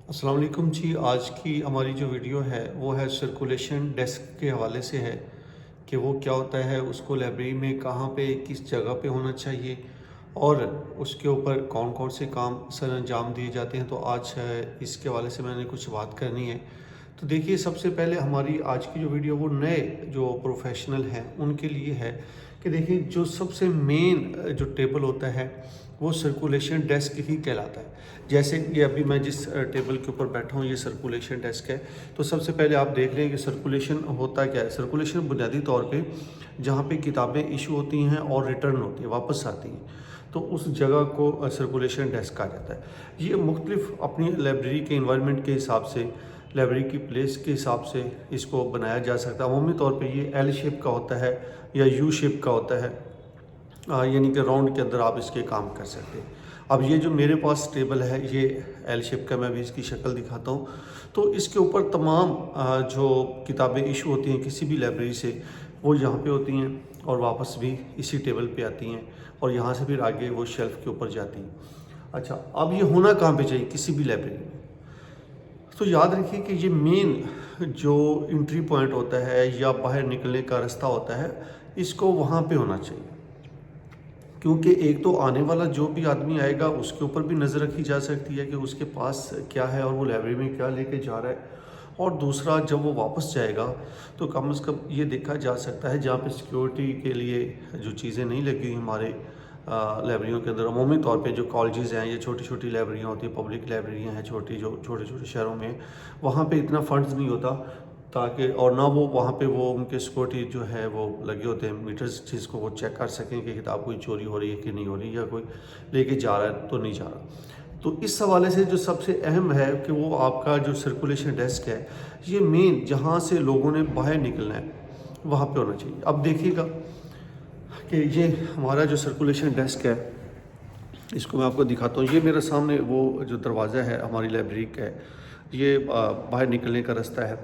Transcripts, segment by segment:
السلام علیکم جی، آج کی ہماری جو ویڈیو ہے وہ ہے سرکولیشن ڈیسک کے حوالے سے ہے کہ وہ کیا ہوتا ہے، اس کو لائبریری میں کہاں پہ کس جگہ پہ ہونا چاہیے اور اس کے اوپر کون کون سے کام سر انجام دیے جاتے ہیں۔ تو آج اس کے حوالے سے میں نے کچھ بات کرنی ہے۔ تو دیکھیے، سب سے پہلے ہماری آج کی جو ویڈیو وہ نئے جو پروفیشنل ہیں ان کے لیے ہے کہ دیکھیں، جو سب سے مین جو ٹیبل ہوتا ہے وہ سرکولیشن ڈیسک ہی کہلاتا ہے۔ جیسے یہ ابھی میں جس ٹیبل کے اوپر بیٹھا ہوں یہ سرکولیشن ڈیسک ہے۔ تو سب سے پہلے آپ دیکھ لیں کہ سرکولیشن ہوتا کیا ہے۔ سرکولیشن بنیادی طور پہ جہاں پہ کتابیں ایشو ہوتی ہیں اور ریٹرن ہوتی ہیں، واپس آتی ہیں، تو اس جگہ کو سرکولیشن ڈیسک کہا جاتا ہے۔ یہ مختلف اپنی لائبریری کے انوائرمنٹ کے حساب سے، لائبریری کی پلیس کے حساب سے اس کو بنایا جا سکتا ہے۔ عمومی طور پہ یہ ایل شیپ کا ہوتا ہے یا یو شیپ کا ہوتا ہے، یعنی کہ راؤنڈ کے اندر آپ اس کے کام کر سکتے ہیں۔ اب یہ جو میرے پاس ٹیبل ہے یہ ایل شیپ کا، میں بھی اس کی شکل دکھاتا ہوں۔ تو اس کے اوپر تمام جو کتابیں ایشو ہوتی ہیں کسی بھی لائبریری سے وہ یہاں پہ ہوتی ہیں اور واپس بھی اسی ٹیبل پہ آتی ہیں اور یہاں سے پھر آگے وہ شیلف کے اوپر جاتی ہیں۔ اچھا، اب یہ ہونا کہاں پہ چاہیے کسی بھی لائبریری میں؟ تو یاد رکھیے کہ یہ مین جو انٹری پوائنٹ ہوتا ہے یا باہر نکلنے کا راستہ ہوتا ہے، اس کو وہاں پہ ہونا چاہیے، کیونکہ ایک تو آنے والا جو بھی آدمی آئے گا اس کے اوپر بھی نظر رکھی جا سکتی ہے کہ اس کے پاس کیا ہے اور وہ لائبریری میں کیا لے کے جا رہا ہے، اور دوسرا جب وہ واپس جائے گا تو کم از کم یہ دیکھا جا سکتا ہے جہاں پہ سیکیورٹی کے لیے جو چیزیں نہیں لگی ہمارے لائبریریوں کے اندر، عمومی طور پہ جو کالجز ہیں یا چھوٹی چھوٹی لائبریریاں ہوتی ہیں، پبلک لائبریریاں ہیں چھوٹی، جو چھوٹے چھوٹے شہروں میں، وہاں پہ اتنا فنڈز نہیں ہوتا تاکہ، اور نہ وہ وہاں پہ وہ ان کے سیکورٹی جو ہے وہ لگے ہوتے ہیں میٹرز، جس کو وہ چیک کر سکیں کہ کتاب کوئی چوری ہو رہی ہے کہ نہیں ہو رہی، یا کوئی لے کے جا رہا ہے تو نہیں جا رہا۔ تو اس حوالے سے جو سب سے اہم ہے کہ وہ آپ کا جو سرکولیشن ڈیسک ہے یہ مین جہاں سے لوگوں نے باہر نکلنا ہے وہاں پہ ہونا چاہیے۔ اب دیکھیے گا کہ یہ ہمارا جو سرکولیشن ڈیسک ہے، اس کو میں آپ کو دکھاتا ہوں۔ یہ میرے سامنے وہ جو دروازہ ہے ہماری لائبریری کا ہے، یہ باہر نکلنے کا راستہ ہے،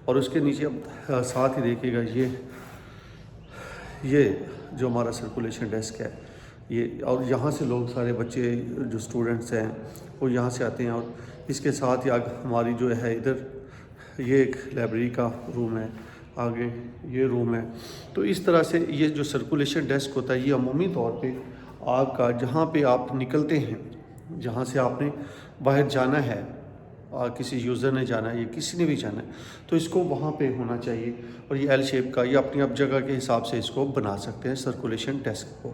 اور اس کے نیچے اب ساتھ ہی دیکھیے گا یہ جو ہمارا سرکولیشن ڈیسک ہے یہ، اور یہاں سے لوگ سارے بچے جو اسٹوڈنٹس ہیں وہ یہاں سے آتے ہیں، اور اس کے ساتھ ہی ہماری جو ہے ادھر یہ ایک لائبریری کا روم ہے، آگے یہ روم ہے۔ تو اس طرح سے یہ جو سرکولیشن ڈیسک ہوتا ہے یہ عمومی طور پہ آپ کا جہاں پہ آپ نکلتے ہیں، جہاں سے آپ نے باہر جانا ہے، کسی یوزر نے جانا ہے یا کسی نے بھی جانا ہے، تو اس کو وہاں پہ ہونا چاہیے۔ اور یہ ایل شیپ کا، یہ اپنی اب جگہ کے حساب سے اس کو بنا سکتے ہیں سرکولیشن ڈیسک کو۔